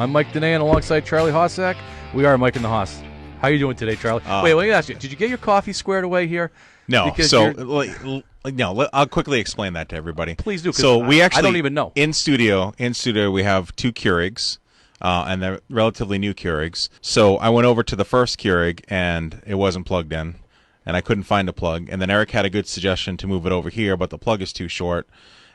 I'm Mike Danais, and alongside Charlie Hossack, we are Mike and the Hoss. How are you doing today, Charlie? Wait, let me ask you. Did you get your coffee squared away here? No. Because I'll quickly explain that to everybody. Please do. So we actually, I don't even know. In studio, we have two Keurigs, and they're relatively new Keurigs. So I went over to the first Keurig, and it wasn't plugged in, and I couldn't find a plug. And then Eric had a good suggestion to move it over here, but the plug is too short.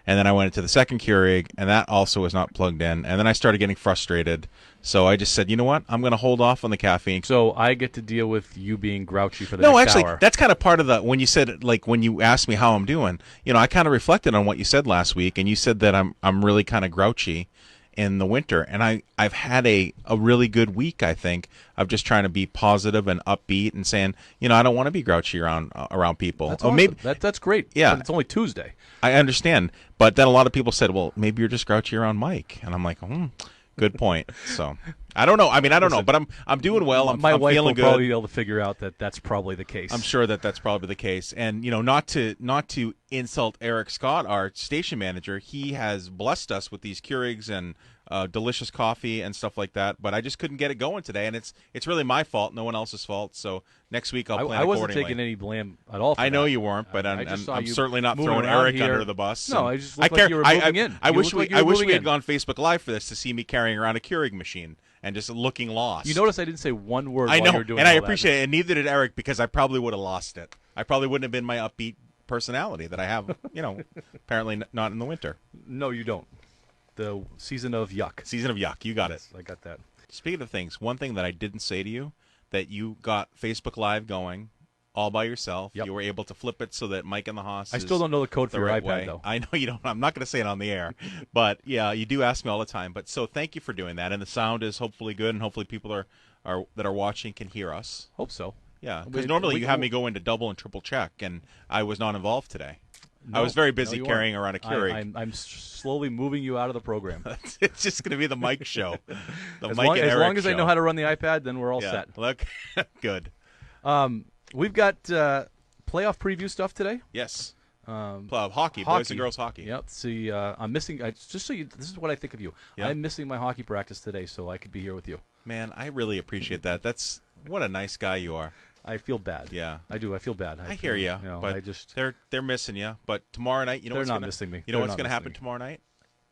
And then I went into the second Keurig, and that also was not plugged in. And then I started getting frustrated. So I just said, you know what? I'm going to hold off on the caffeine. So I get to deal with you being grouchy for the next next hour. hour. No, actually, that's kind of part of the, when you said, like, when you asked me how I'm doing, I kind of reflected on what you said last week, and you said that I'm really kind of grouchy in the winter. And I've had a really good week, I think, of just trying to be positive and upbeat and saying, I don't want to be grouchy around people. That's awesome. Maybe, that's great. Yeah. But it's only Tuesday. I understand. But then a lot of people said, well, maybe you're just grouchy around Mike. And I'm like, good point. So I don't know. I mean, I don't know, but I'm doing well. I'm wife feeling will good. probably be able to figure out that that's probably the case. I'm sure that that's probably the case. And not to insult Eric Scott, our station manager, he has blessed us with these Keurigs and delicious coffee and stuff like that. But I just couldn't get it going today, and it's really my fault, no one else's fault. So next week I'll plan I wasn't accordingly. taking any blame at all. For I know that. you weren't, but I'm you certainly not moving throwing around Eric here. under the bus. No, I just looked like you were moving in. I wish looked like we had in. gone Facebook Live for this to see me carrying around a Keurig machine and just looking lost. You notice I didn't say one word I while know, you were doing and I all that. appreciate it, and neither did Eric, because I probably would have lost it. I probably wouldn't have been my upbeat personality that I have, apparently not in the winter. No, you don't. The season of yuck. Season of yuck. You got it. I got that. Speaking of things, one thing that I didn't say to you, that you got Facebook Live going all by yourself. Yep. You were able to flip it so that Mike and the Hoss I still don't know the code for your right iPad, way. though. I know you don't. I'm not going to say it on the air. But, yeah, you do ask me all the time. But so thank you for doing that. And the sound is hopefully good, and hopefully people that are watching can hear us. Hope so. Yeah, because normally you have me go into double and triple check, and I was not involved today. No, I was very busy you carrying weren't. around a Keurig. I'm slowly moving you out of the program. It's just going to be the Mike show. As long as I know how to run the iPad, then we're all set. Look, good. We've got playoff preview stuff today. Yes. Hockey, boys and girls hockey. Yep. See, I'm missing. Just so you, this is what I think of you. Yep. I'm missing my hockey practice today, so I could be here with you. Man, I really appreciate that. What a nice guy you are. I feel bad. Yeah, I do. I feel bad. I hear you, but they're missing you. But tomorrow night, they're not missing me. You know what's going to happen tomorrow night?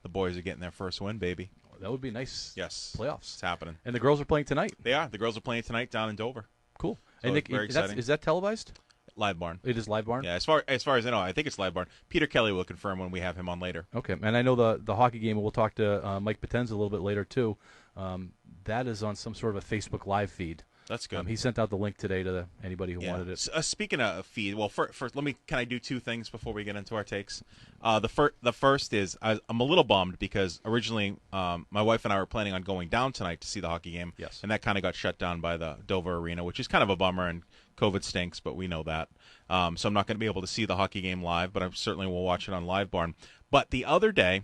The boys are getting their first win, baby. That would be nice. Yes, playoffs. It's happening. And the girls are playing tonight. They are. The girls are playing tonight down in Dover. Cool. So and very exciting. Is that televised? Live Barn. It is Live Barn? Yeah, as far as I know, I think it's Live Barn. Peter Kelly will confirm when we have him on later. Okay, and I know the hockey game, and we'll talk to Mike Potenza a little bit later, too. That is on some sort of a Facebook Live feed. That's good. He sent out the link today to anybody who wanted it. Speaking of feed, well, first, can I do two things before we get into our takes? The first is I'm a little bummed because originally my wife and I were planning on going down tonight to see the hockey game. Yes. And that kind of got shut down by the Dover Arena, which is kind of a bummer, and COVID stinks, but we know that. So I'm not going to be able to see the hockey game live, but I certainly will watch it on Live Barn. But the other day,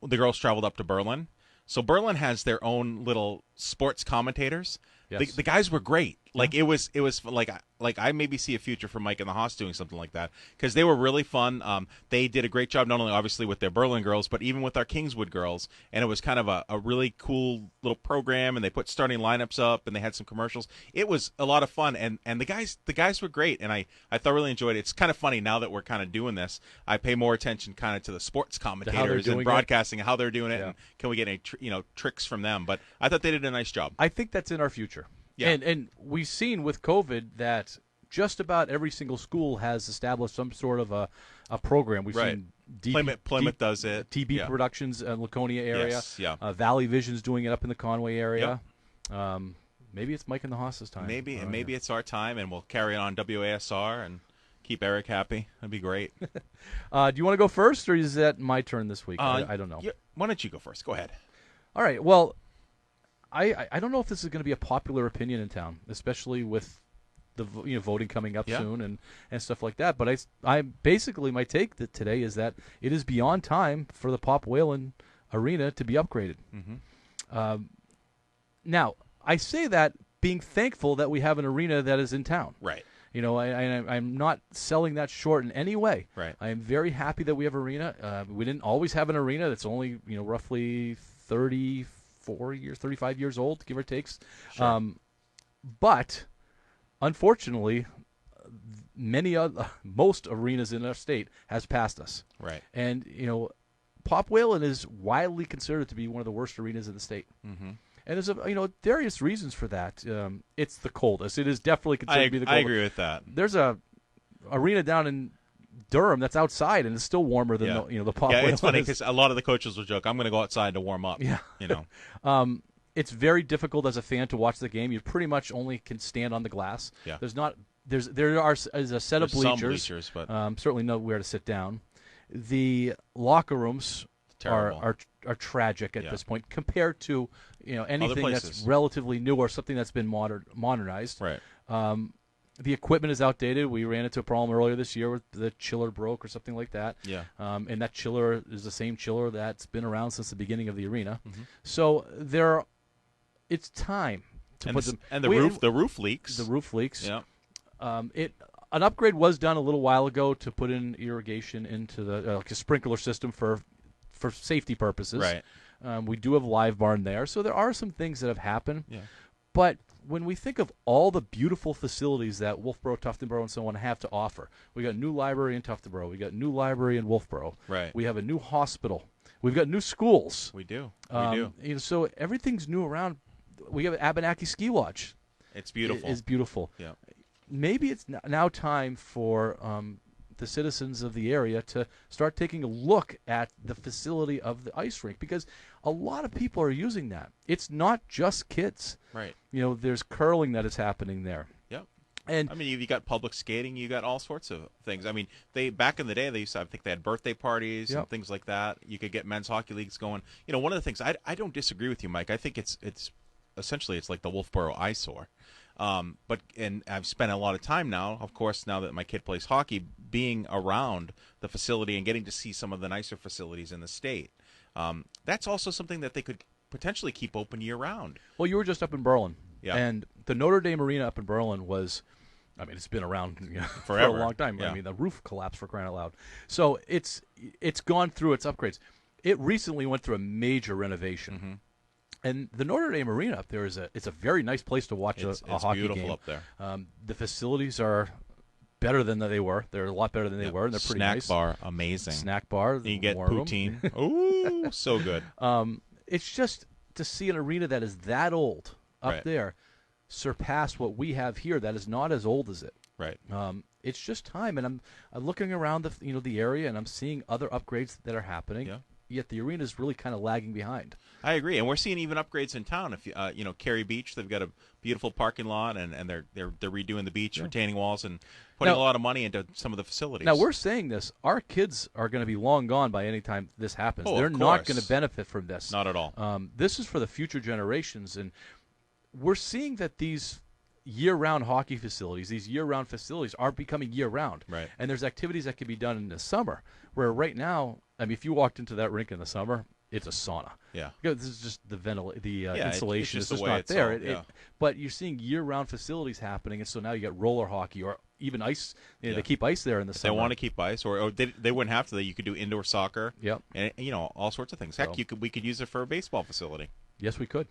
the girls traveled up to Berlin. So Berlin has their own little sports commentators. Yes. The guys were great. Like it was like I maybe see a future for Mike and the Hoss doing something like that because they were really fun. They did a great job not only obviously with their Berlin girls but even with our Kingswood girls, and it was kind of a really cool little program. And they put starting lineups up and they had some commercials. It was a lot of fun, and the guys were great, and I thoroughly enjoyed it. It's kind of funny now that we're kind of doing this. I pay more attention kind of to the sports commentators and broadcasting and how they're doing it, and can we get any tricks from them? But I thought they did a nice job. I think that's in our future. Yeah. And we've seen with COVID that just about every single school has established some sort of a program. We've seen Plymouth does it. TB Productions in Laconia area. Yes, yeah. Valley Vision's doing it up in the Conway area. Yep. Maybe it's Mike and the Hoss's time. Maybe it's our time, and we'll carry on WASR and keep Eric happy. That'd be great. Do you want to go first, or is that my turn this week? I don't know. Why don't you go first? Go ahead. All right. Well, I don't know if this is going to be a popular opinion in town, especially with the voting coming up soon and stuff like that. But I basically my take today is that it is beyond time for the Pop Whalen Arena to be upgraded. Mm-hmm. Now I say that being thankful that we have an arena that is in town. Right. I'm not selling that short in any way. Right. I am very happy that we have an arena. We didn't always have an arena that's only roughly 30, 35 years old, give or take. Sure. But unfortunately, most arenas in our state has passed us. Right. And Pop Whalen is widely considered to be one of the worst arenas in the state. Mm-hmm. And there's various reasons for that. It's the coldest. It is definitely considered to be the coldest. I agree with that. There's a arena down in Durham that's outside and it's still warmer than the Pop Whalen. Yeah, it's funny because a lot of the coaches will joke, "I'm going to go outside to warm up." Yeah. It's very difficult as a fan to watch the game. You pretty much only can stand on the glass. Yeah. There's a set of bleachers. Some bleachers, but certainly nowhere to sit down. The locker rooms are tragic at this point compared to anything that's relatively new or something that's been modernized. Right. The equipment is outdated. We ran into a problem earlier this year where the chiller broke or something like that. Yeah. And that chiller is the same chiller that's been around since the beginning of the arena. Mm-hmm. So it's time to put them. And the roof leaks. The roof leaks. Yeah. An upgrade was done a little while ago to put in irrigation into the like a sprinkler system for safety purposes. Right. We do have Live Barn there, so there are some things that have happened. Yeah. But when we think of all the beautiful facilities that Wolfeboro, Tuftonboro, and so on have to offer, we got a new library in Tuftonboro, we got a new library in Wolfeboro. Right. We have a new hospital. We've got new schools. We do. So everything's new around. We have Abenaki Ski Lodge. It's beautiful. It's beautiful. Yeah. Maybe it's now time for the citizens of the area to start taking a look at the facility of the ice rink because a lot of people are using that. It's not just kids. Right. There's curling that is happening there. Yep. And I mean, you got public skating, you got all sorts of things. I mean, back in the day, I think they had birthday parties and things like that. You could get men's hockey leagues going. One of the things I don't disagree with you, Mike. I think it's essentially it's like the Wolfeboro eyesore. And I've spent a lot of time now, of course, now that my kid plays hockey, being around the facility and getting to see some of the nicer facilities in the state. That's also something that they could potentially keep open year-round. Well, you were just up in Berlin. Yeah. And the Notre Dame Arena up in Berlin was, it's been around forever. For a long time. Yeah. I mean, the roof collapsed for crying out loud. So it's gone through its upgrades. It recently went through a major renovation. Mm-hmm. And the Notre Dame Arena up there it's a very nice place to watch a hockey game. It's beautiful up there. The facilities are better than they were. They're a lot better than they were, and they're pretty nice. Snack bar, amazing. Snack bar. You get poutine. Ooh, so good. It's just to see an arena that is that old up there surpass what we have here that is not as old as it. Right. It's just time, and I'm looking around the area, and I'm seeing other upgrades that are happening. Yeah. Yet the arena is really kind of lagging behind. I agree, and we're seeing even upgrades in town. If Cary Beach, they've got a beautiful parking lot, and they're redoing the beach, retaining walls, and putting a lot of money into some of the facilities. Now we're saying this: our kids are going to be long gone by any time this happens. Oh, they're of not course. going to benefit from this. Not at all. This is for the future generations, and we're seeing that these year-round hockey facilities, these year-round facilities, are becoming year-round. Right. And there's activities that can be done in the summer, where right now, if you walked into that rink in the summer, it's a sauna. Yeah. Because this is just the insulation. It's It's just just the way not it's there. all, But you're seeing year-round facilities happening, and so now you got roller hockey or even ice. They keep ice there in the summer. They want to keep ice, or they wouldn't have to. You could do indoor soccer. Yep. And all sorts of things. Heck, we could use it for a baseball facility. Yes, we could.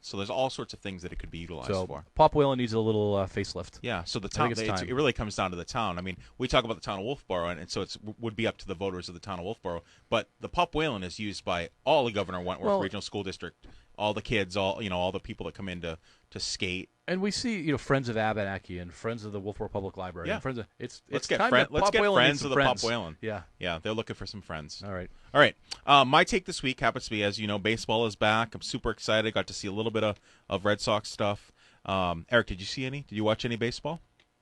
So there's all sorts of things that it could be utilized for. Pop Whalen needs a little facelift. Yeah, so the town, it really comes down to the town. I mean, we talk about the town of Wolfeboro, and so it would be up to the voters of the town of Wolfeboro. But the Pop Whalen is used by all the Governor Wentworth Regional School District, all the kids, all the people that come in to skate. And we see, friends of Abenaki and friends of the Wolfeboro Public Library. Yeah. And friends of, let's get friends of the Pop Whalen. Yeah. Yeah, they're looking for some friends. All right. All right. My take this week happens to be, as you know, baseball is back. I'm super excited. Got to see a little bit of Red Sox stuff. Eric, did you see any? Did you watch any baseball?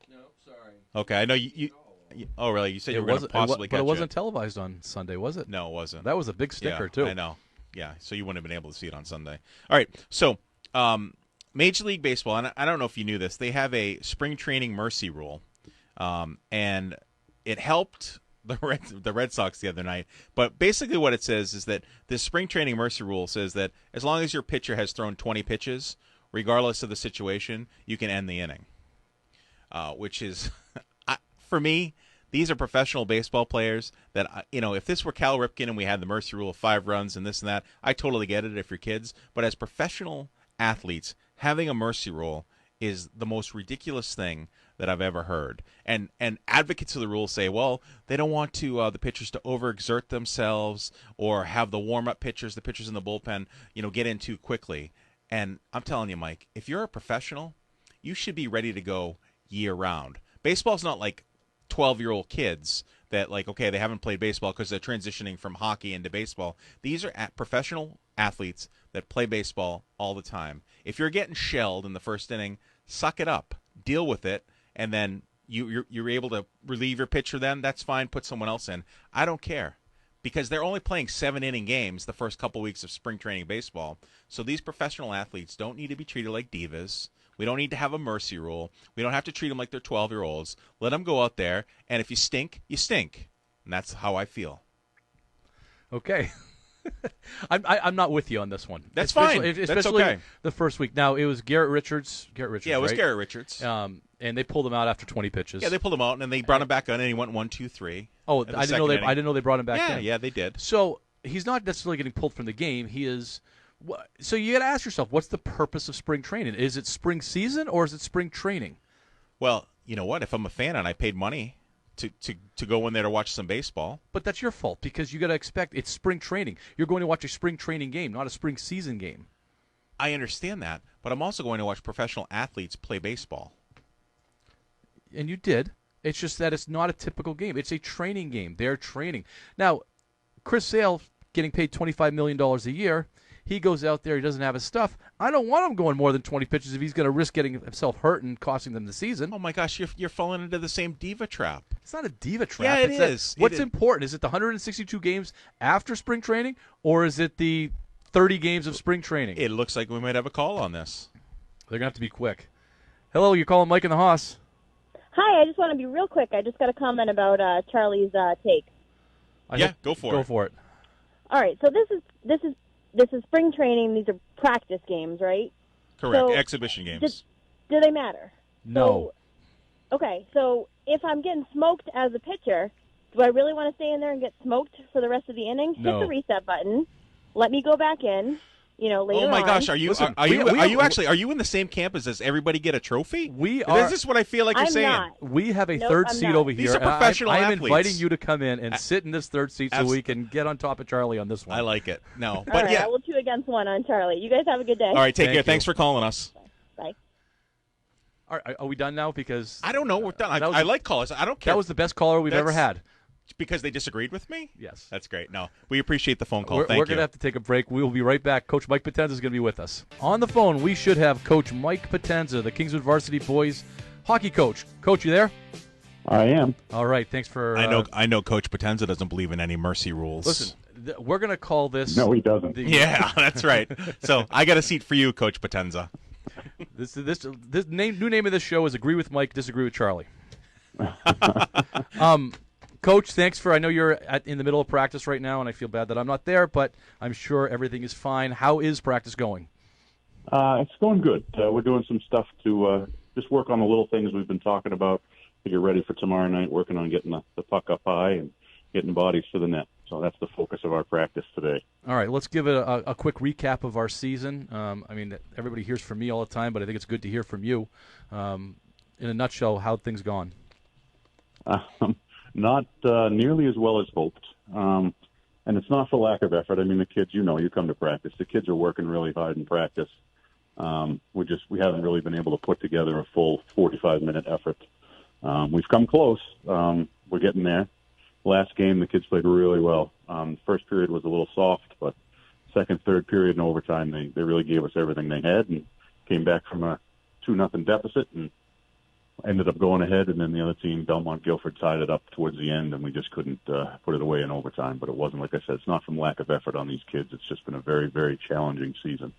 No, sorry. Okay, I know you oh, really? You said you were going to possibly catch it. But it wasn't televised on Sunday, was it? No, it wasn't. That was a big sticker, too. I know. Yeah, so you wouldn't have been able to see it on Sunday. All right, so Major League Baseball, and I don't know if you knew this, they have a spring training mercy rule, and it helped the Red Sox the other night. But basically what it says is that this spring training mercy rule says that as long as your pitcher has thrown 20 pitches, regardless of the situation, you can end the inning, which is, for me, These are professional baseball players that, if this were Cal Ripken and we had the mercy rule of 5 runs and this and that, I totally get it if you're kids. But as professional athletes, having a mercy rule is the most ridiculous thing that I've ever heard. And advocates of the rule say, well, they don't want the pitchers to overexert themselves or have the warm-up pitchers, the pitchers in the bullpen, get in too quickly. And I'm telling you, Mike, if you're a professional, you should be ready to go year-round. Baseball's not like 12-year-old kids that, okay, they haven't played baseball because they're transitioning from hockey into baseball. These are professional athletes that play baseball all the time. If you're getting shelled in the first inning, suck it up, deal with it, and then you're able to relieve your pitcher then, that's fine, put someone else in. I don't care, because they're only playing 7-inning games the first couple weeks of spring training baseball. So these professional athletes don't need to be treated like divas. We don't need to have a mercy rule. We don't have to treat them like they're 12-year-olds. Let them go out there, and if you stink, you stink. And that's how I feel. Okay. I'm not with you on this one. That's fine. Especially That's okay. The first week. Now, it was Garrett Richards. Yeah, it was right? Garrett Richards. And they pulled him out after 20 pitches. Yeah, they pulled him out, and then they brought him back on, and he went 1, 2, 3. Oh, I didn't know they brought him back in. Yeah, they did. So he's not necessarily getting pulled from the game. He is. So you got to ask yourself, what's the purpose of spring training? Is it spring season or is it spring training? Well, you know what? If I'm a fan and I paid money to go in there to watch some baseball. But that's your fault, because you got to expect it's spring training. You're going to watch a spring training game, not a spring season game. I understand that, but I'm also going to watch professional athletes play baseball. And you did. It's just that it's not a typical game. It's a training game. They're training. Now, Chris Sale getting paid $25 million a year. He goes out there. He doesn't have his stuff. I don't want him going more than 20 pitches if he's going to risk getting himself hurt and costing them the season. Oh, my gosh, you're falling into the same diva trap. It's not a diva trap. Yeah, it is. What's important? Is it the 162 games after spring training, or is it the 30 games of spring training? It looks like we might have a call on this. They're going to have to be quick. Hello, you're calling Mike and the Hoss. Hi, I just want to be real quick. I just got a comment about Charlie's take. Go for it. Go for it. All right, so this is spring training. These are practice games, right? Correct. So exhibition games. Do they matter? No. So if I'm getting smoked as a pitcher, do I really want to stay in there and get smoked for the rest of the inning? No. Hit the reset button. Let me go back in. Later on. Oh my gosh, are you in the same camp as does everybody get a trophy? Is this what I feel like you're saying? Not. We have a third seat over here. These are professional I'm athletes. inviting you to come in and sit in this third seat so we can get on top of Charlie on this one. I like it. No, All but right, yeah. I will 2 against 1 on Charlie. You guys have a good day. All right, take care. you. Thanks for calling us. Bye. All right, are we done now? Because I don't know. We're done. I like callers. I don't care. that was the best caller we've ever had. Because they disagreed with me? Yes. That's great. No, we appreciate the phone call. We're Thank you. going to have to take a break. We will be right back. Coach Mike Potenza is going to be with us. On the phone, we should have Coach Mike Potenza, the Kingswood Varsity boys hockey coach. Coach, you there? I am. All right. Thanks for. I know. Coach Potenza doesn't believe in any mercy rules. Listen, we're going to call this. No, he doesn't. Yeah, that's right. So I got a seat for you, Coach Potenza. This new name of this show is Agree with Mike, Disagree with Charlie. Coach, thanks for. I know you're in the middle of practice right now, and I feel bad that I'm not there, but I'm sure everything is fine. How is practice going? It's going good. We're doing some stuff to just work on the little things we've been talking about to get ready for tomorrow night, working on getting the puck up high and getting bodies to the net. So that's the focus of our practice today. All right, let's give it a quick recap of our season. I mean, everybody hears from me all the time, but I think it's good to hear from you. In a nutshell, how'd things gone? Not nearly as well as hoped. And it's not for lack of effort. I mean, the kids, you come to practice. The kids are working really hard in practice. We haven't really been able to put together a full 45-minute effort. We've come close. We're getting there. Last game, the kids played really well. First period was a little soft, but second, third period, and overtime, they really gave us everything they had and came back from a 2-0 deficit and ended up going ahead. And then the other team, Belmont Guilford, tied it up towards the end, and we just couldn't put it away in overtime. But it wasn't, like I said, it's not from lack of effort on these kids. It's just been a very, very challenging season.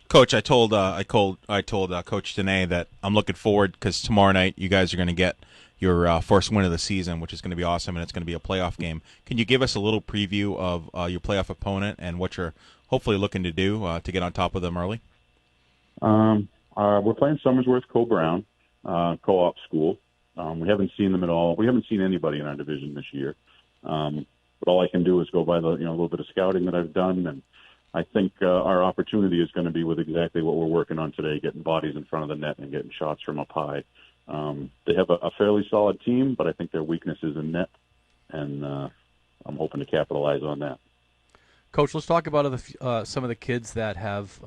Coach, I told Coach Danais that I'm looking forward because tomorrow night you guys are going to get your first win of the season, which is going to be awesome, and it's going to be a playoff game. Can you give us a little preview of your playoff opponent and what you're hopefully looking to do to get on top of them early? We're playing Somersworth Co-Brown co-op school. We haven't seen them at all. We haven't seen anybody in our division this year. But all I can do is go by the a little bit of scouting that I've done, and I think our opportunity is going to be with exactly what we're working on today, getting bodies in front of the net and getting shots from up high. They have a fairly solid team, but I think their weakness is in net, and I'm hoping to capitalize on that. Coach, let's talk about some of the kids that have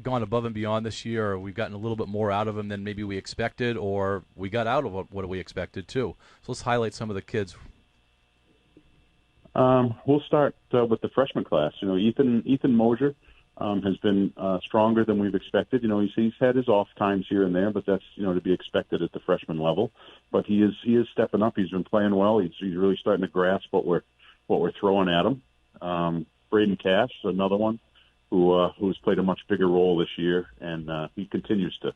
gone above and beyond this year, or we've gotten a little bit more out of them than maybe we expected, or we got out of what we expected too. So let's highlight some of the kids. We'll start with the freshman class. Ethan Mosier has been stronger than we've expected. He's had his off times here and there, but that's to be expected at the freshman level. But he is stepping up. He's been playing well. He's really starting to grasp what we're throwing at him. Braden Cass, another one who's played a much bigger role this year, and he continues to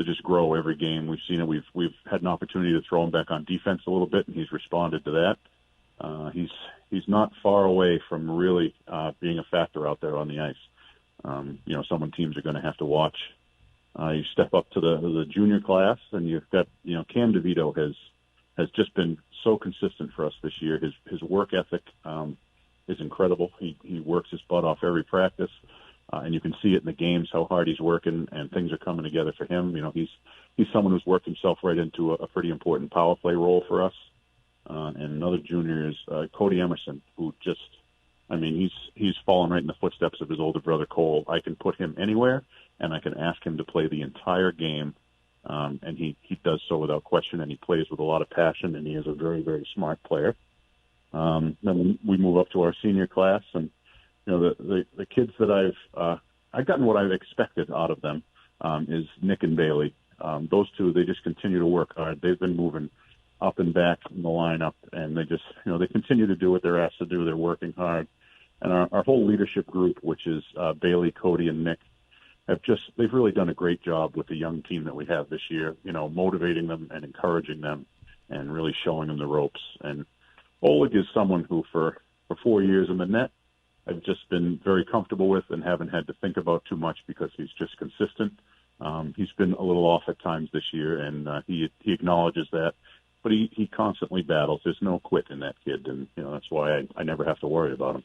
just grow every game. We've seen it. We've had an opportunity to throw him back on defense a little bit, and he's responded to that. He's not far away from really being a factor out there on the ice. Someone teams are going to have to watch. You step up to the junior class, and you've got Cam DeVito has just been so consistent for us this year. His work ethic is incredible. He works his butt off every practice, and you can see it in the games how hard he's working, and things are coming together for him. He's someone who's worked himself right into a pretty important power play role for us. And another junior is Cody Emerson, who he's fallen right in the footsteps of his older brother Cole. I can put him anywhere, and I can ask him to play the entire game, and he does so without question, and he plays with a lot of passion, and he is a very, very smart player. Then we move up to our senior class, and the kids that I've gotten what I've expected out of them is Nick and Bailey. Those two, they just continue to work hard. They've been moving up and back in the lineup, and they just, they continue to do what they're asked to do. They're working hard. And our whole leadership group, which is Bailey, Cody, and Nick, they've really done a great job with the young team that we have this year, motivating them and encouraging them and really showing them the ropes. And Oleg is someone who, for 4 years in the net, I've just been very comfortable with and haven't had to think about too much because he's just consistent. He's been a little off at times this year, and he acknowledges that. But he constantly battles. There's no quit in that kid, and that's why I never have to worry about him.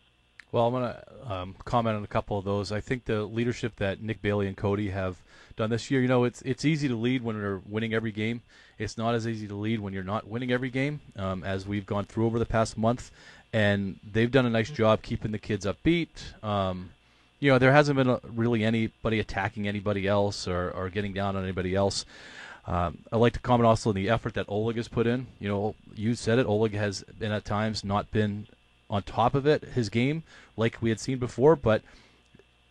Well, I'm going to comment on a couple of those. I think the leadership that Nick, Bailey, and Cody have done this year, it's easy to lead when you're winning every game. It's not as easy to lead when you're not winning every game, as we've gone through over the past month. And they've done a nice job keeping the kids upbeat. There hasn't been really anybody attacking anybody else or getting down on anybody else. I'd like to comment also on the effort that Oleg has put in. You said it, Oleg has been at times not been on top of his game, like we had seen before, but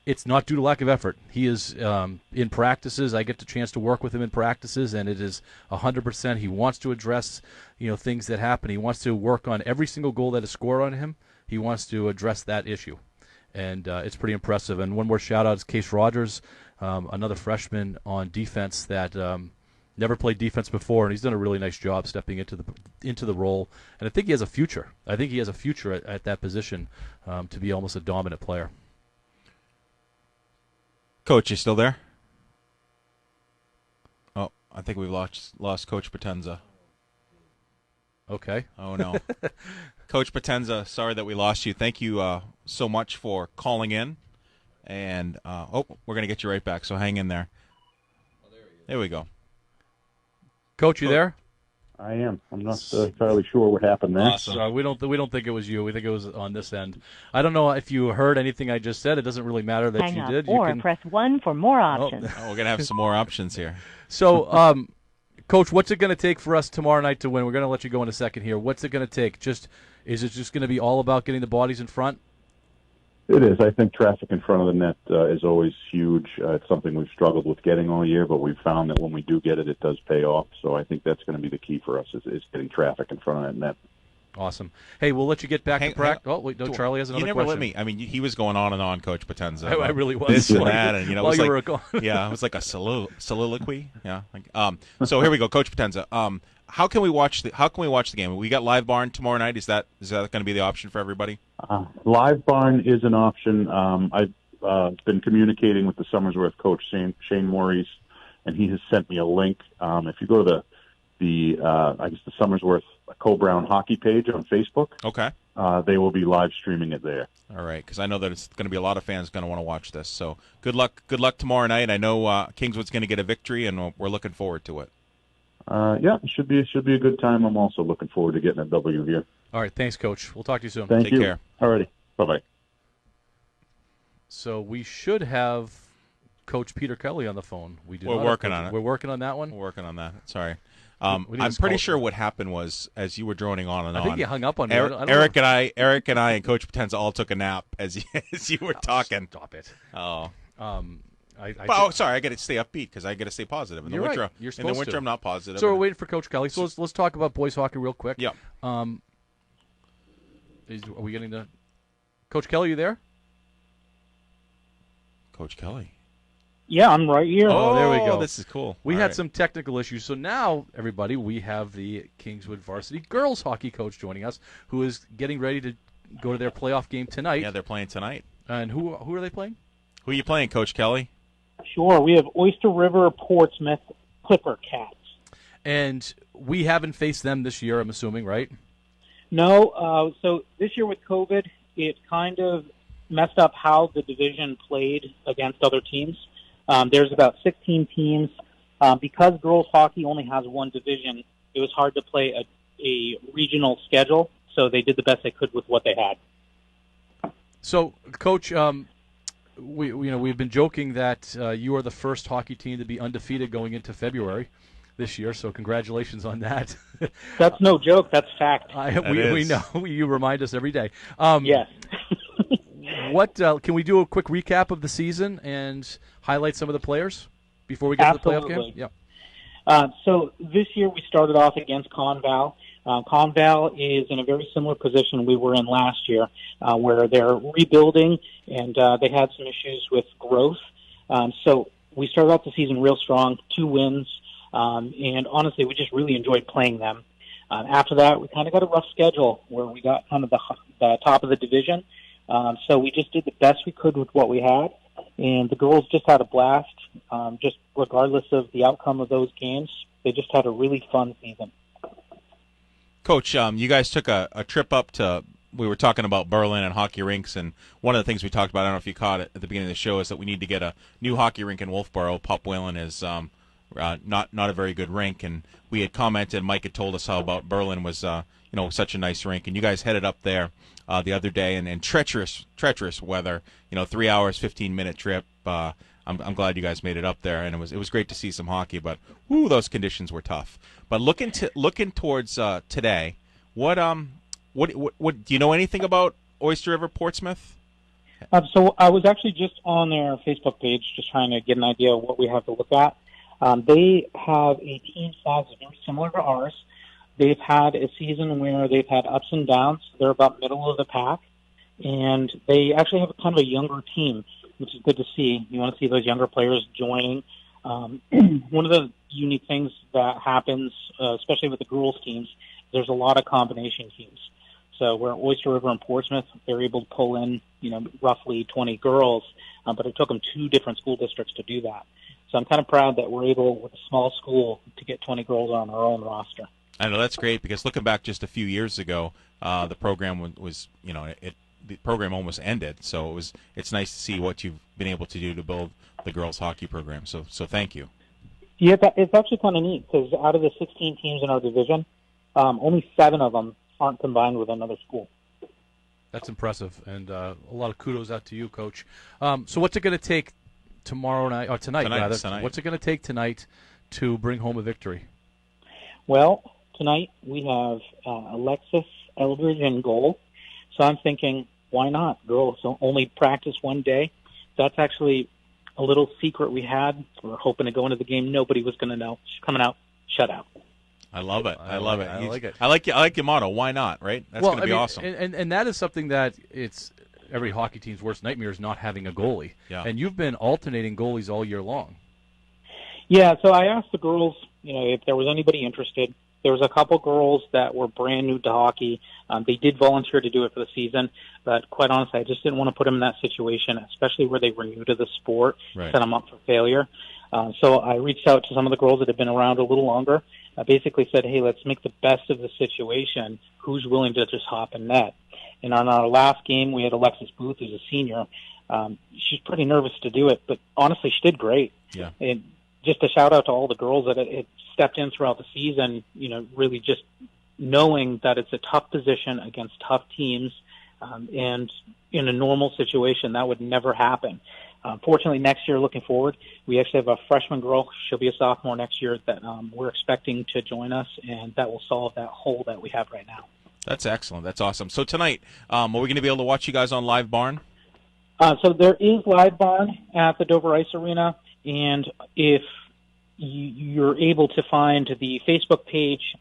it's not due to lack of effort. He is in practices. I get the chance to work with him in practices, and it is 100%. He wants to address things that happen. He wants to work on every single goal that is scored on him. He wants to address that issue, and it's pretty impressive. And one more shout-out is Case Rogers, another freshman on defense that never played defense before, and he's done a really nice job stepping into the role. And I think he has a future. I think he has a future at that position to be almost a dominant player. Coach, you still there? Oh, I think we've lost Coach Potenza. Okay. Oh, no. Coach Potenza, sorry that we lost you. Thank you so much for calling in. And, we're going to get you right back, so hang in there. Oh, there we go. Coach, you there? I am. I'm not entirely sure what happened there. Awesome. We don't think it was you. We think it was on this end. I don't know if you heard anything I just said. It doesn't really matter that Hang you up, did. Or you can press 1 for more options. Oh, we're going to have some more options here. So, Coach, what's it going to take for us tomorrow night to win? We're going to let you go in a second here. What's it going to take? Is it just going to be all about getting the bodies in front? It is. I think traffic in front of the net is always huge. It's something we've struggled with getting all year, but we've found that when we do get it, it does pay off. So I think that's going to be the key for us is getting traffic in front of that net. Awesome. Hey, we'll let you get back to practice. Oh, wait, no, Charlie has another question. You never let me. I mean, he was going on and on, Coach Potenza. I really was. This and that, and while you were gone. Yeah, it was like a soliloquy. Yeah. So here we go, Coach Potenza. How can we watch the game? We got Live Barn tomorrow night. Is that going to be the option for everybody? Live Barn is an option. I've been communicating with the Somersworth coach, Shane Maurice, and he has sent me a link. If you go to I guess the Somersworth Co-Brown hockey page on Facebook. Okay. They will be live streaming it there. All right, because I know that it's going to be a lot of fans going to want to watch this. So good luck tomorrow night. I know Kingswood's going to get a victory, and we're looking forward to it. Yeah, it should be a good time. I'm also looking forward to getting a W here. All right, thanks, Coach. We'll talk to you soon. Take Take care. All righty. Bye-bye. So we should have Coach Peter Kelly on the phone. We're working on it. We're working on that one? We're working on that. Sorry. We I'm just pretty call- sure what happened was, as you were droning on and I on, think you hung up on me. Eric and I and Coach Potenza all took a nap as you were talking. Stop it. Oh. Sorry. I got to stay upbeat because I got to stay positive. In the You're winter, right. You're in the supposed winter, to. I'm not positive. So we're waiting for Coach Kelly. So let's talk about boys hockey real quick. Yeah. Are we getting the Coach Kelly? You there? Coach Kelly. Yeah, I'm right here. Oh, there we go. This is cool. We All had right. some technical issues. So now, everybody, we have the Kingswood Varsity girls hockey coach joining us, who is getting ready to go to their playoff game tonight. Yeah, they're playing tonight. And who are they playing? Who are you playing, Coach Kelly? Sure. We have Oyster River, Portsmouth, Clipper Cats. And we haven't faced them this year, I'm assuming, right? No. So this year with COVID, it kind of messed up how the division played against other teams. There's about 16 teams. Because girls hockey only has one division, it was hard to play a regional schedule, so they did the best they could with what they had. So, Coach, we've been joking that you are the first hockey team to be undefeated going into February this year, so congratulations on that. That's no joke. That's fact. We know. You remind us every day. Yes. What can we do a quick recap of the season and highlight some of the players before we get to the playoff Absolutely. game? Yeah. So this year we started off against Conval. Conval is in a very similar position we were in last year, where they're rebuilding and they had some issues with growth. So we started off the season real strong, 2 wins, and honestly, we just really enjoyed playing them. After that, we kind of got a rough schedule where we got kind of the top of the division. So we just did the best we could with what we had, and the girls just had a blast. Just regardless of the outcome of those games, they just had a really fun season. Coach, you guys took a trip up to, we were talking about Berlin and hockey rinks, and one of the things we talked about, I don't know if you caught it at the beginning of the show, is that we need to get a new hockey rink in Wolfeboro. Pop Whalen is not a very good rink, and we had commented, Mike had told us how about Berlin was such a nice rink, and you guys headed up there the other day, and treacherous weather, 3 hours, 15-minute trip. I'm glad you guys made it up there, and it was great to see some hockey, but those conditions were tough. But looking towards today, what do you know anything about Oyster River Portsmouth? So I was actually just on their Facebook page, just trying to get an idea of what we have to look at. They have a team size that's very similar to ours. They've had a season where they've had ups and downs. They're about middle of the pack, and they actually have kind of a younger team, which is good to see. You want to see those younger players joining. One of the unique things that happens, especially with the girls' teams, there's a lot of combination teams. So where Oyster River and Portsmouth, they're able to pull in, roughly 20 girls, but it took them 2 different school districts to do that. So I'm kind of proud that we're able, with a small school, to get 20 girls on our own roster. I know that's great, because looking back just a few years ago, the program was the program almost ended. So it's nice to see what you've been able to do to build the girls hockey program. So thank you. Yeah, it's actually kind of neat, because out of the 16 teams in our division, only 7 of them aren't combined with another school. That's impressive, and a lot of kudos out to you, Coach. So what's it going to take tomorrow night, or tonight. What's it going to take tonight to bring home a victory? Well, tonight we have Alexis Eldridge in goal. So I'm thinking, why not? Girls only practice one day. That's actually a little secret we had. We were hoping to go into the game. Nobody was going to know. She's coming out, shutout. I love it. I love it. I like it. I like your motto. Why not? Right? That's going to be awesome. And that is something that it's every hockey team's worst nightmare is not having a goalie. Yeah. And you've been alternating goalies all year long. Yeah. So I asked the girls, if there was anybody interested. There was a couple girls that were brand new to hockey. They did volunteer to do it for the season, but quite honestly, I just didn't want to put them in that situation, especially where they were new to the sport, right. Set them up for failure. So I reached out to some of the girls that had been around a little longer, basically said, hey, let's make the best of the situation. Who's willing to just hop in net? And on our last game, we had Alexis Booth, who's a senior. She's pretty nervous to do it, but honestly, she did great. Yeah. And just a shout out to all the girls that had stepped in throughout the season, really just knowing that it's a tough position against tough teams. And in a normal situation, that would never happen. Fortunately, next year, looking forward, we actually have a freshman girl. She'll be a sophomore next year that we're expecting to join us, and that will solve that hole that we have right now. That's excellent. That's awesome. So tonight, are we going to be able to watch you guys on Live Barn? So there is Live Barn at the Dover Ice Arena, and if you're able to find the Facebook page,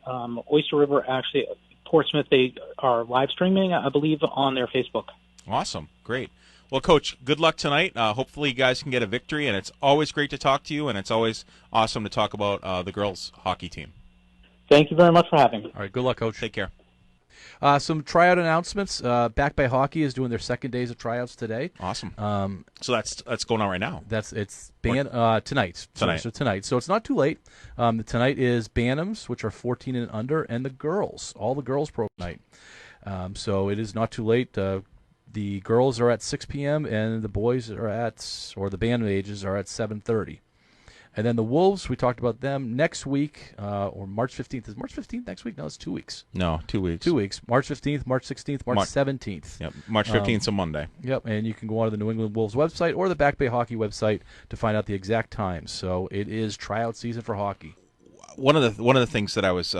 Oyster River, actually, Portsmouth, they are live streaming, I believe, on their Facebook. Awesome. Great. Well, Coach, good luck tonight. Hopefully you guys can get a victory, and it's always great to talk to you, and it's always awesome to talk about the girls' hockey team. Thank you very much for having me. All right, good luck, Coach. Take care. Some tryout announcements. Back by Hockey is doing their second days of tryouts today. Awesome. So that's going on right now. Tonight. So tonight. So it's not too late. Tonight is Bantams, which are 14 and under, and the girls. All the girls pro night. So it is not too late. The girls are at 6 p.m. and the boys are the band ages are at 7:30. And then the Wolves, we talked about them next week, or March 15th. Is March 15th next week? No, it's 2 weeks. No, 2 weeks. 2 weeks. March 15th, March 16th, March 17th. Yep, March 15th is a Monday. Yep, and you can go on to the New England Wolves website or the Back Bay Hockey website to find out the exact times. So it is tryout season for hockey. One of the things that I was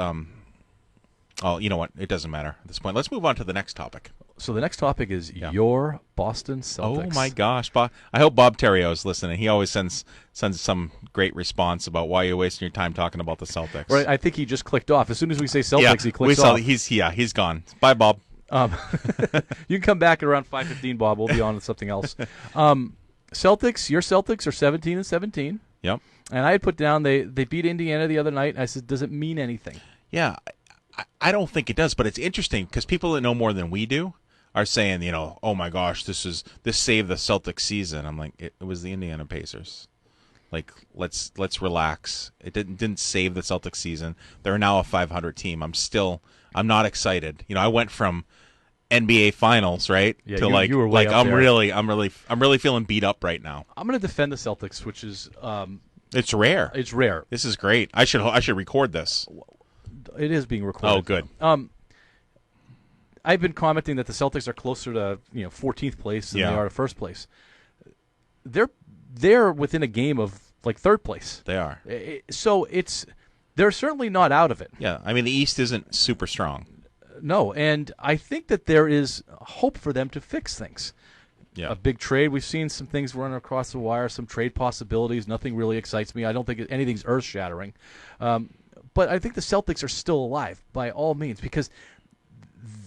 oh, you know what? It doesn't matter at this point. Let's move on to the next topic. So the next topic is your Boston Celtics. Oh my gosh, I hope Bob Terrio is listening. He always sends some great response about why you're wasting your time talking about the Celtics. Right, I think he just clicked off. As soon as we say Celtics, he clicks off. He's gone. Bye, Bob. You can come back at around 5:15, Bob. We'll be on with something else. Celtics, your Celtics are 17-17. Yep. And I had put down they beat Indiana the other night. And I said, does it mean anything? Yeah, I don't think it does, but it's interesting because people that know more than we do are saying, oh my gosh, this saved the Celtics season. I'm like, it was the Indiana Pacers. Like, let's relax. It didn't save the Celtics season. They're now a 500 team. I'm not excited. I went from NBA Finals, right, to you were way up I'm there. really feeling beat up right now. I'm going to defend the Celtics, which is it's rare. It's rare. This is great. I should record this. It is being recorded. Oh, good. I've been commenting that the Celtics are closer to 14th place than they are to first place. They're within a game of third place. They are. So they're certainly not out of it. Yeah, I mean the East isn't super strong. No, and I think that there is hope for them to fix things. Yeah. A big trade. We've seen some things run across the wire, some trade possibilities. Nothing really excites me. I don't think anything's earth-shattering. But I think the Celtics are still alive by all means because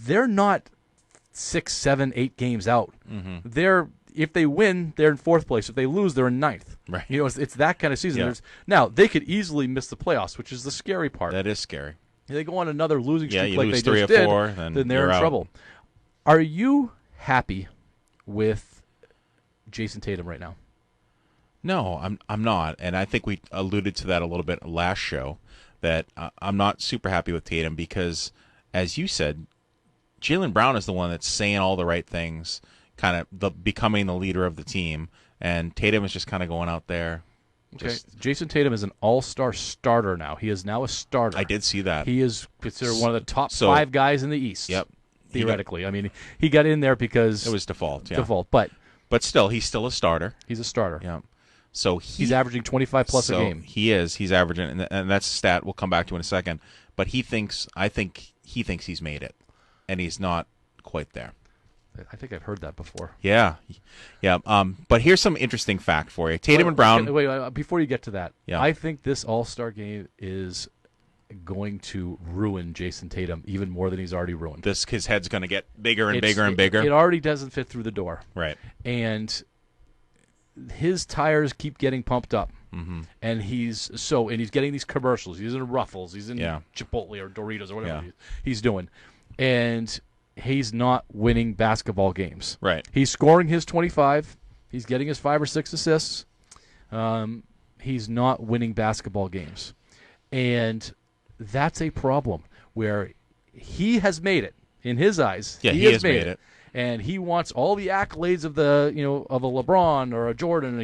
they're not 6, 7, 8 games out. Mm-hmm. If they win, they're in fourth place. If they lose, they're in ninth. Right. It's that kind of season. Yeah. Now, they could easily miss the playoffs, which is the scary part. That is scary. If they go on another losing streak you like lose they 3 just or did, 4, then they're in trouble. Are you happy with Jason Tatum right now? No, I'm not. And I think we alluded to that a little bit last show, that I'm not super happy with Tatum because, as you said, Jaylen Brown is the one that's saying all the right things, kind of becoming the leader of the team, and Tatum is just kind of going out there. Jason Tatum is an all-star starter now. He is now a starter. I did see that. He is considered one of the top 5 guys in the East. Yep. Theoretically. He got in there because it was default. Yeah. Default, but still, he's still a starter. He's a starter. Yeah. So he's averaging 25 plus a game. He is. He's averaging, and that's a stat we'll come back to in a second. But I think he thinks he's made it, and he's not quite there. I think I've heard that before. Yeah. But here's some interesting fact for you. Tatum and Brown. Wait, before you get to that, yeah. I think this All-Star game is going to ruin Jason Tatum even more than he's already ruined. His head's going to get bigger and bigger and bigger. It already doesn't fit through the door. Right. And his tires keep getting pumped up. Mm-hmm. And he's getting these commercials. He's in Ruffles. He's in Chipotle or Doritos or whatever he's doing. And he's not winning basketball games. Right. He's scoring his 25. He's getting his 5 or 6 assists. He's not winning basketball games. And that's a problem where he has made it in his eyes. Yeah, he has made it. And he wants all the accolades of of a LeBron or a Jordan.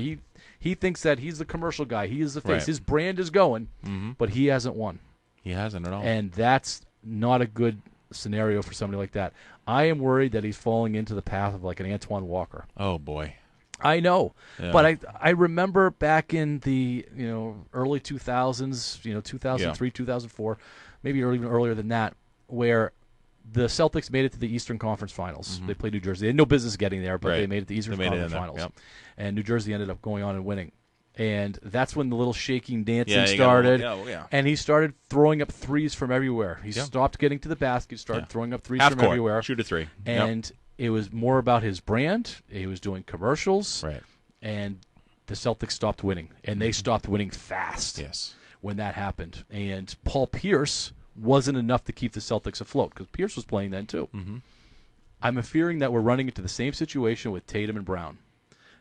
He thinks that he's the commercial guy. He is the face. Right. His brand is going, but he hasn't won. He hasn't at all. And that's not a good scenario for somebody like that. I am worried that he's falling into the path of like an Antoine Walker. Oh boy. I know, Yeah. but I remember back in the early 2000s, 2003, 2004, maybe even earlier than that, where the Celtics made it to the Eastern Conference Finals. They played New Jersey. They had no business getting there, but Right. they made it to the Eastern Conference Finals. Yep. And New Jersey ended up going on and winning. And that's when the little shaking dancing Yeah, you started. yeah. And he started throwing up threes from everywhere. He Yeah. stopped getting to the basket, started throwing up threes Half from court, everywhere. shoot a three. And it was more about his brand. He was doing commercials. Right. And the Celtics stopped winning. And they stopped winning fast Yes. when that happened. And Paul Pierce wasn't enough to keep the Celtics afloat because Pierce was playing then too. I'm fearing that we're running into the same situation with Tatum and Brown,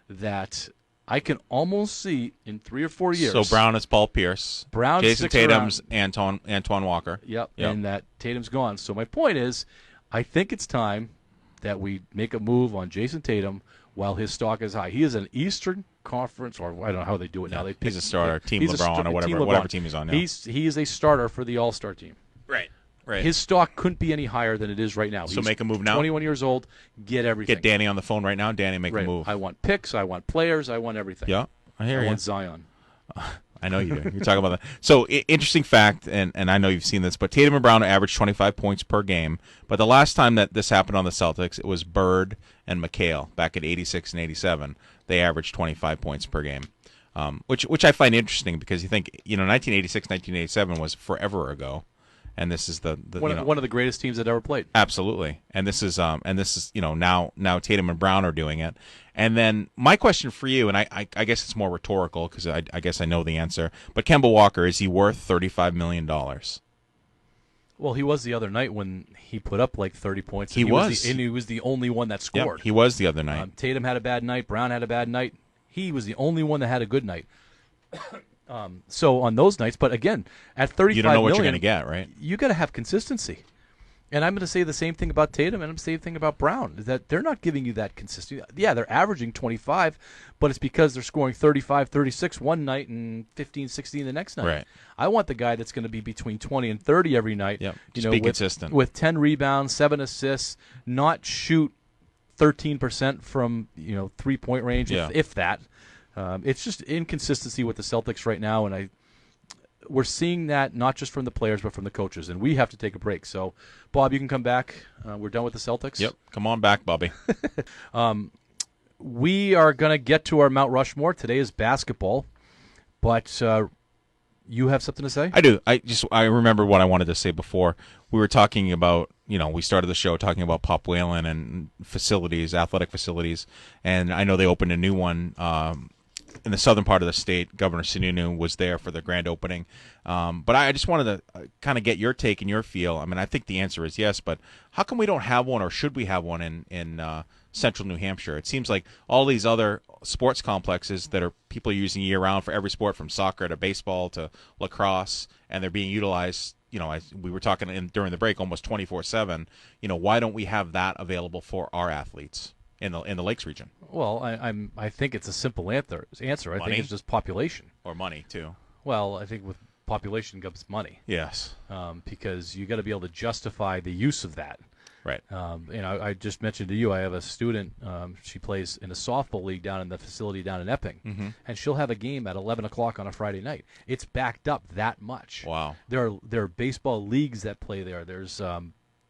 that I can almost see in 3 or 4 years. So Brown is Paul Pierce. Brown Jason sticks Tatum's Antoine Walker. Yep, and that Tatum's gone. So my point is, I think it's time that we make a move on Jason Tatum while his stock is high. He is an Eastern Conference, or I don't know how they do it now. He's a starter, Team he's LeBron or whatever team he's on now. He is a starter for the All-Star team. Right. Right. His stock couldn't be any higher than it is right now. So He's make a move now? 21 years old, get everything. Get Danny on the phone right now. Danny, make a move. I want picks. I want players. I want everything. Yeah, I hear I you. want Zion. I know you do. You're talking about that. So, interesting fact, and I know you've seen this, but Tatum and Brown averaged 25 points per game. But the last time that this happened on the Celtics, it was Bird and McHale back in 86 and 87. They averaged 25 points per game, which I find interesting because you think, 1986, 1987 was forever ago. And this is the one of the greatest teams that ever played. Absolutely, and this is now Tatum and Brown are doing it. And then my question for you, and I guess it's more rhetorical because I guess I know the answer. But Kemba Walker, is he worth $35 million? Well, he was the other night when he put up like 30 points. He was the only one that scored. Yep, he was the other night. Tatum had a bad night. Brown had a bad night. He was the only one that had a good night. So on those nights, but again, at 35 you don't know what million, you're going to get, right? You got to have consistency. And I'm going to say the same thing about Tatum, and I'm going to say the same thing about Brown, is that they're not giving you that consistency. Yeah, they're averaging 25, but it's because they're scoring 35, 36 one night and 15, 16 the next night. Right. I want the guy that's going to be between 20 and 30 every night. Yep. Just be consistent. With 10 rebounds, 7 assists, not shoot 13% from three-point range, if that. It's just inconsistency with the Celtics right now, and we're seeing that not just from the players but from the coaches, and we have to take a break. So, Bob, you can come back. We're done with the Celtics. Yep, come on back, Bobby. We are going to get to our Mount Rushmore. Today is basketball, but you have something to say? I do. I remember what I wanted to say before. We were talking about, we started the show talking about Pop Whalen and facilities, athletic facilities, and I know they opened a new one in the southern part of the state. Governor Sununu was there for the grand opening. But I just wanted to kind of get your take and your feel. I mean, I think the answer is yes, but how come we don't have one, or should we have one in central New Hampshire? It seems like all these other sports complexes that are people are using year-round for every sport, from soccer to baseball to lacrosse, and they're being utilized, we were talking during the break, almost 24/7. Why don't we have that available for our athletes in the Lakes region? Well, I think it's a simple answer. I think it's just population. Or money, too. Well, I think with population comes money. Yes. Because you got to be able to justify the use of that. Right. I just mentioned to you, I have a student. She plays in a softball league down in the facility down in Epping, and she'll have a game at 11 o'clock on a Friday night. It's backed up that much. Wow. There are baseball leagues that play there. There's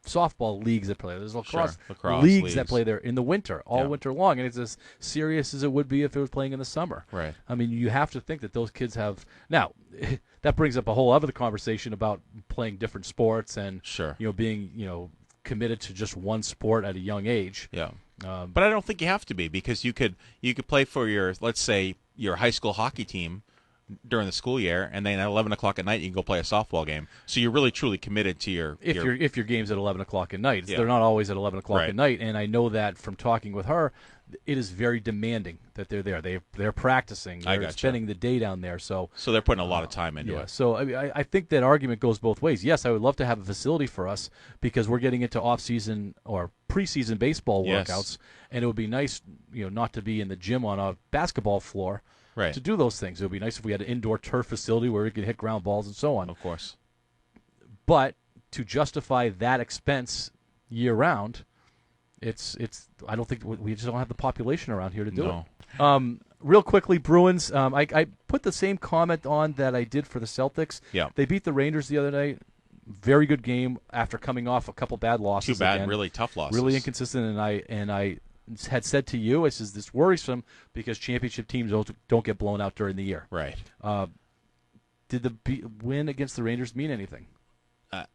softball leagues that play there. There's lacrosse leagues that play there in the winter, all winter long, and it's as serious as it would be if it was playing in the summer. Right. I mean, you have to think that those kids have now. That brings up a whole other conversation about playing different sports and being committed to just one sport at a young age. Yeah. But I don't think you have to be, because you could play for your, let's say, your high school hockey team during the school year, and then at 11 o'clock at night you can go play a softball game. So you're really truly committed to your if your game's at 11 o'clock at night. Yeah. They're not always at 11 o'clock Right. at night, and I know that from talking with her. It is very demanding that they're there. They're practicing. I They're gotcha. spending the day down there. So they're putting a lot of time into yeah. it. So I mean, I think that argument goes both ways. Yes, I would love to have a facility for us because we're getting into off-season or preseason baseball Yes. workouts, and it would be nice, not to be in the gym on a basketball floor Right. to do those things. It would be nice if we had an indoor turf facility where we could hit ground balls and so on. Of course. But to justify that expense year round, it's I don't think we just don't have the population around here to do No. it. Real quickly, Bruins. I put the same comment on that I did for the Celtics. Yeah. They beat the Rangers the other night. Very good game after coming off a couple bad losses. Too bad, again. really tough losses. Really inconsistent. And I had said to you, I says this worrisome because championship teams don't get blown out during the year. Right. Did the win against the Rangers mean anything?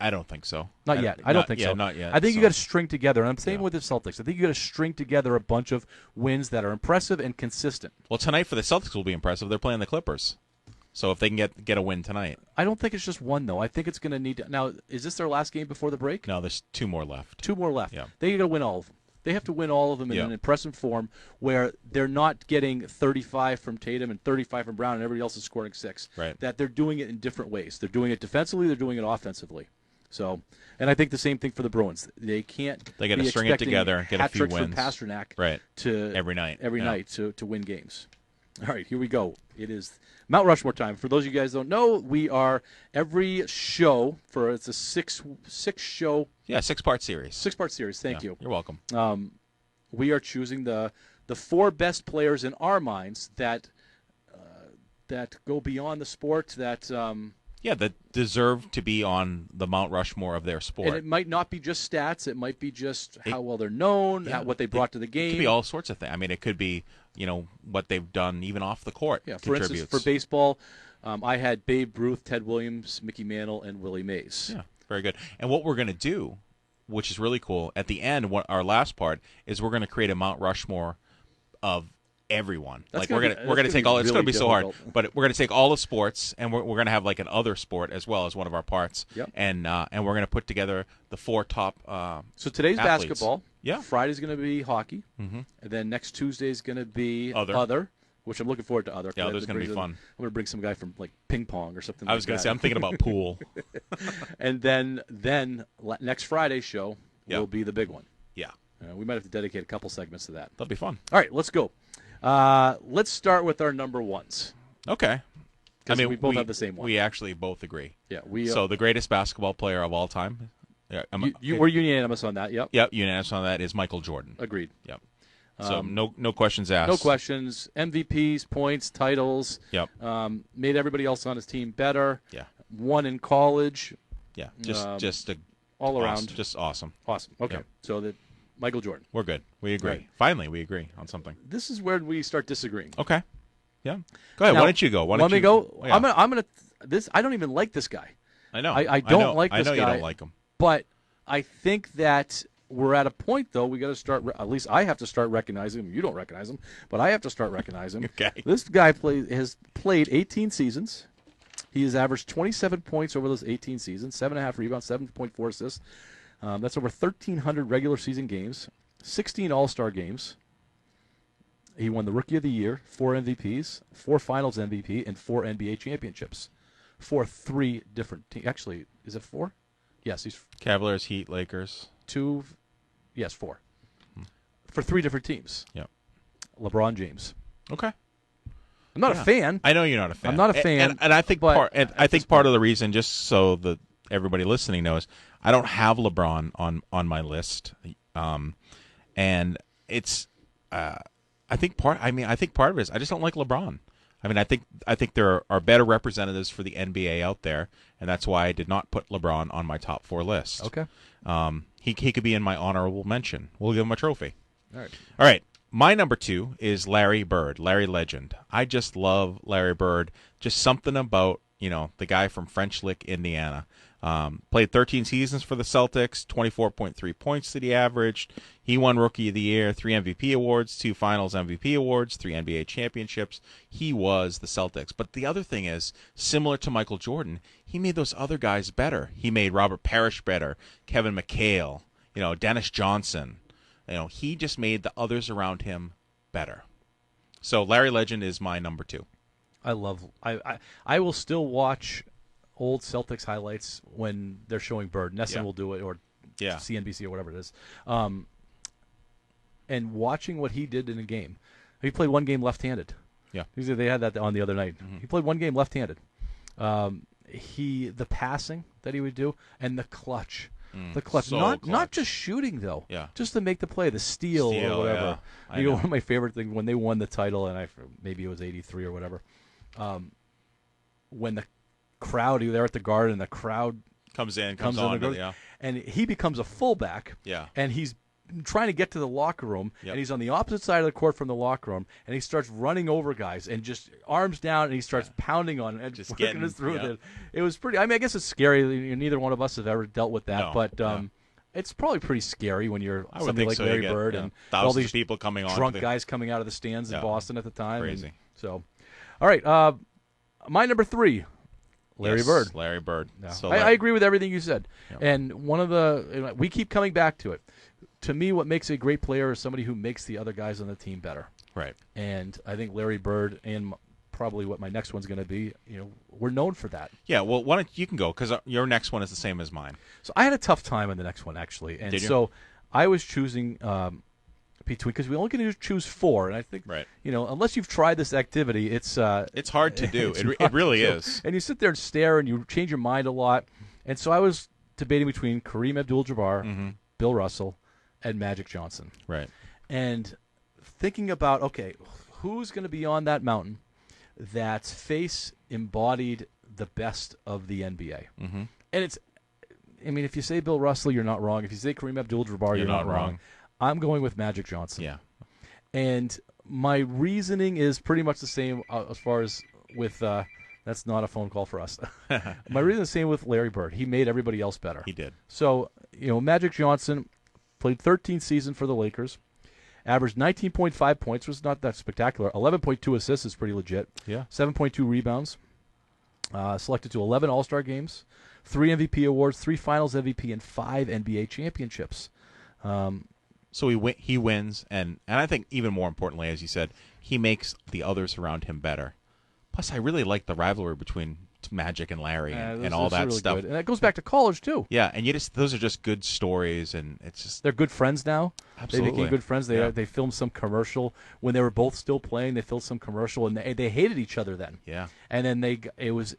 I don't think so. Not yet. I don't think so. Not yet. I think you so. got to string together, and I'm saying Yeah. with the Celtics, I think you got to string together a bunch of wins that are impressive and consistent. Well, tonight for the Celtics will be impressive. They're playing the Clippers. So if they can get a win tonight. I don't think it's just one, though. I think it's going to need to. Now, is this their last game before the break? No, there's 2 more left. 2 more left. Yeah. They got to win all of them. They have to win all of them in Yeah. an impressive form where they're not getting 35 from Tatum and 35 from Brown and everybody else is scoring 6. Right. That they're doing it in different ways. They're doing it defensively. They're doing it offensively. So, and I think the same thing for the Bruins. They can't. They gotta be string it expecting together, get a few hat-tricks wins. from Pasternak Right. to Every night. Every Yeah. night to win games. All right, here we go. It is Mount Rushmore time. For those of you guys who don't know, we are every show it's a six show, Yeah, 6-part series. 6-part series. Thank Yeah, you. You're welcome. We are choosing the 4 best players in our minds that go beyond the sport that. That deserve to be on the Mount Rushmore of their sport. And it might not be just stats. It might be just how well they're known, what they brought to the game. It could be all sorts of things. I mean, it could be, what they've done even off the court. Yeah, for instance, for baseball, I had Babe Ruth, Ted Williams, Mickey Mantle, and Willie Mays. Yeah, very good. And what we're going to do, which is really cool, at the end, our last part, is we're going to create a Mount Rushmore of everyone. That's We're gonna gonna be take all. It's really gonna be so hard, difficult. but we're gonna take all the sports, and we're gonna have like an other sport as well as one of our parts. Yep. And we're gonna put together the 4 top. So today's athletes. basketball. Yeah. Friday's going to be hockey. Mm-hmm. And then next Tuesday is going to be Other. which I'm looking forward to other. Yeah, Other's gonna be fun. I'm going to bring some guy from like ping pong or something. I was gonna say I'm thinking about pool. And then next Friday's show Yeah. will be the big one. Yeah, We might have to dedicate a couple segments to that. that'll be fun. All right, let's go. Let's start with our number ones. Okay. 'Cause we both have the same one. We actually both agree. Yeah, So the greatest basketball player of all time. Yeah, we're unanimous on that. Yep. Yep, unanimous on that is Michael Jordan. Agreed. Yep. So no questions asked. No questions. MVPs, points, titles. Yep. Made everybody else on his team better. Yeah. Won in college. Yeah. Just all around. awesome, just awesome. Awesome. Okay. Yep. So that Michael Jordan. We're good. We agree. Right. Finally, we agree on something. This is where we start disagreeing. Okay. Yeah. Go ahead. Now, Why don't you go? Let me go. Yeah. I'm gonna. This I don't even like this guy. I know. I don't like this I know guy. you don't like him. But I think that we're at a point, though, we got to start. At least I have to start recognizing him. You don't recognize him, but I have to start recognizing him. Okay. This guy has played 18 seasons. He has averaged 27 points over those 18 seasons, 7.5 rebounds, 7.4 assists. That's over 1,300 regular season games, 16 All-Star games. He won the Rookie of the Year, 4 MVPs, 4 Finals MVP, and 4 NBA championships for 3 different teams. Actually, is it 4? Yes, he's Cavaliers, Heat, Lakers. 2. Yes, 4. For 3 different teams. Yep. LeBron James. Okay. I'm not a fan. I know you're not a fan. I'm not a fan, and I think but I think part of the reason, just so that everybody listening knows, I don't have LeBron on my list, and it's I think part of it is I just don't like LeBron. I mean, I think there are better representatives for the NBA out there, and that's why I did not put LeBron on my top 4 list. Okay. He could be in my honorable mention. We'll give him a trophy. All right. All right. My number 2 is Larry Bird, Larry Legend. I just love Larry Bird. Just something about, the guy from French Lick, Indiana. Played 13 seasons for the Celtics, 24.3 points that he averaged. He won Rookie of the Year, 3 MVP awards, 2 Finals MVP awards, 3 NBA championships. He was the Celtics. But the other thing is, similar to Michael Jordan, he made those other guys better. He made Robert Parrish better, Kevin McHale, Dennis Johnson. He just made the others around him better. So Larry Legend is my number 2. I will still watch old Celtics highlights when they're showing Bird. Nesson will do it, or CNBC or whatever it is. And watching what he did in a game. He played one game left-handed. Yeah. They had that on the other night. Mm-hmm. He played one game left-handed. The passing that he would do, and the clutch. The clutch. So not clutch. just shooting, though. Yeah. Just to make the play, the steal or whatever. Yeah. One of my favorite things, when they won the title, and maybe it was 83 or whatever, when the crowd, they're at the Garden, and the crowd comes on, and he becomes a fullback, and he's trying to get to the locker room, and he's on the opposite side of the court from the locker room, and he starts running over guys and just arms down, and he starts pounding on and just working us through it. It was pretty. I guess it's scary. Neither one of us have ever dealt with that, but it's probably pretty scary when you're somebody like Larry Bird and all these people coming on, drunk guys coming out of the stands in Boston at the time. Crazy. So, all right, my number 3. Larry Bird. Larry Bird. Yeah. So I agree with everything you said. Yep. And one of we keep coming back to it. To me, what makes a great player is somebody who makes the other guys on the team better. Right. And I think Larry Bird, and probably what my next one's going to be, we're known for that. Yeah, well, why don't you can go, because your next one is the same as mine. So I had a tough time on the next one, actually. And so I was choosing between, because we only can choose 4, and I think unless you've tried this activity, it's hard to do. It really is. And you sit there and stare, and you change your mind a lot. And so I was debating between Kareem Abdul-Jabbar, Bill Russell, and Magic Johnson. Right. And thinking about, okay, who's going to be on that mountain that's face embodied the best of the NBA? Mm-hmm. And if you say Bill Russell, you're not wrong. If you say Kareem Abdul-Jabbar, you're not wrong. I'm going with Magic Johnson. Yeah. And my reasoning is pretty much the same as far as with that's not a phone call for us. My reason is the same with Larry Bird. He made everybody else better. He did. So, Magic Johnson played 13 seasons for the Lakers, averaged 19.5 points, was not that spectacular. 11.2 assists is pretty legit. Yeah. 7.2 rebounds. Selected to 11 All-Star games, 3 MVP awards, 3 Finals MVP, and 5 NBA championships. So he wins, and I think even more importantly, as you said, he makes the others around him better. Plus, I really like the rivalry between Magic and Larry and all that really stuff. Good. And that goes back to college, too. Yeah, and those are just good stories, and it's just... They're good friends now. Absolutely. They became good friends. They filmed some commercial. When they were both still playing, they filmed some commercial, and they hated each other then. Yeah. And then it was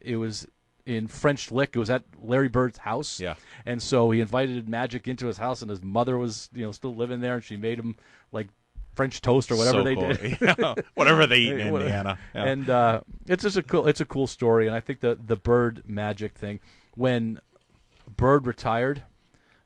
in French Lick. It was at Larry Bird's house. Yeah. And so he invited Magic into his house, and his mother was still living there, and she made him like French toast or whatever did. Yeah. Whatever they eat in Indiana. Yeah. And it's just a cool story. And I think the Bird Magic thing, when Bird retired,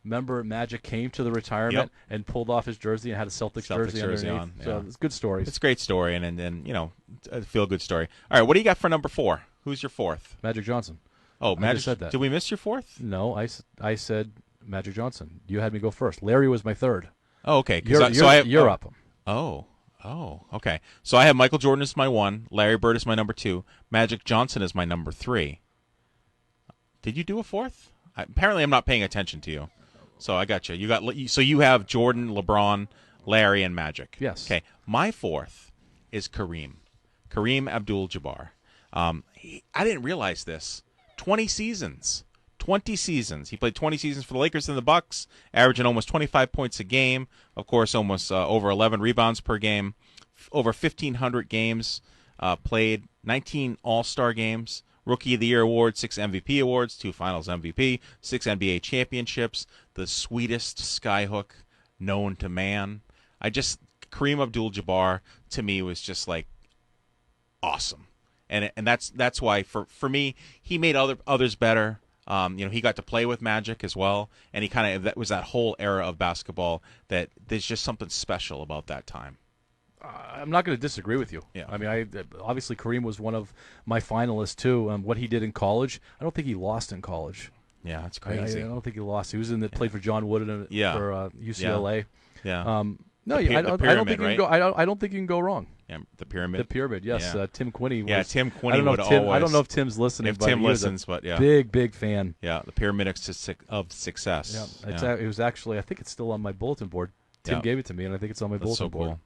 remember Magic came to the retirement and pulled off his jersey and had a Celtics jersey underneath. On. Yeah. So it's good stories. It's a great story, and a feel-good story. All right, what do you got for number 4? Who's your 4th? Magic Johnson. Oh, Magic. I just said that. Did we miss your 4th? No, I said Magic Johnson. You had me go first. Larry was my 3rd. Oh, okay. You're up. Oh, okay. So I have Michael Jordan as my 1, Larry Bird is my number 2, Magic Johnson is my number 3. Did you do a 4th? Apparently, I'm not paying attention to you. So I got you. So you have Jordan, LeBron, Larry, and Magic. Yes. Okay. My 4th is Kareem Abdul-Jabbar. I didn't realize this. 20 seasons. He played 20 seasons for the Lakers and the Bucks, averaging almost 25 points a game. Of course, almost over 11 rebounds per game. Over 1,500 games played, 19 All-Star games, Rookie of the Year award, 6 MVP awards, 2 Finals MVP, 6 NBA championships, the sweetest skyhook known to man. Kareem Abdul-Jabbar, to me, was just like awesome. And that's why, for me, he made others better. He got to play with Magic as well, and that was that whole era of basketball that there's just something special about that time. I'm not going to disagree with you. Yeah. I mean, obviously Kareem was one of my finalists too. What he did in college, I don't think he lost in college. Yeah, that's I crazy. don't think he lost. He was played for John Wooden for UCLA. Yeah. No, The I don't pyramid, think you right? can go. I don't think you can go wrong. Yeah, the pyramid. The pyramid, yes. Yeah. Tim Quinney. Tim Quinney I don't know would if Tim, always. I don't know if Tim's listening. If but Tim he was listens, but yeah, big fan. Yeah, the pyramid of success. Yeah, it was actually. I think it's still on my bulletin board. Tim gave it to me, and I think it's on my bulletin board.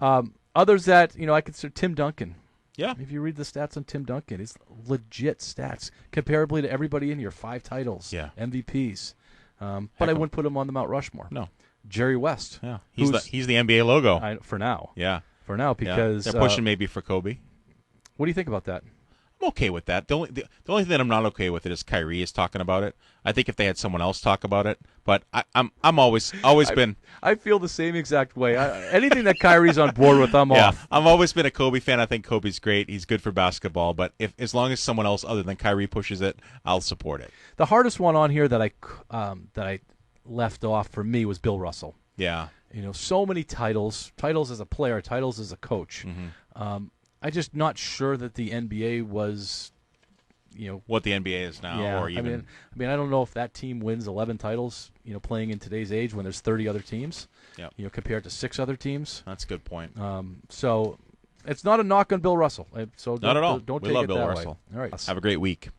Cool. Others that I consider Tim Duncan. Yeah. If you read the stats on Tim Duncan, he's legit stats comparably to everybody in here. 5 titles. Yeah. MVPs. But I wouldn't put him on the Mount Rushmore. No. Jerry West. Yeah. He's the NBA logo. For now. Yeah. For now, because they're pushing maybe for Kobe. What do you think about that? I'm okay with that. The only thing that I'm not okay with it is Kyrie is talking about it. I think if they had someone else talk about it, but I'm always been. I feel the same exact way. Anything that Kyrie's on board with, I'm off. I've always been a Kobe fan. I think Kobe's great. He's good for basketball. But as long as someone else other than Kyrie pushes it, I'll support it. The hardest one on here that I left off for me was Bill Russell. Yeah. So many titles as a player, titles as a coach. Mm-hmm. I'm just not sure that the NBA was, what the NBA is now, or even. I mean, I don't know if that team wins 11 titles, playing in today's age when there's 30 other teams. Yeah. Compared to 6 other teams. That's a good point. So it's not a knock on Bill Russell. So not at all. Don't we take love it Bill that Russell. way. All right. Have a great week.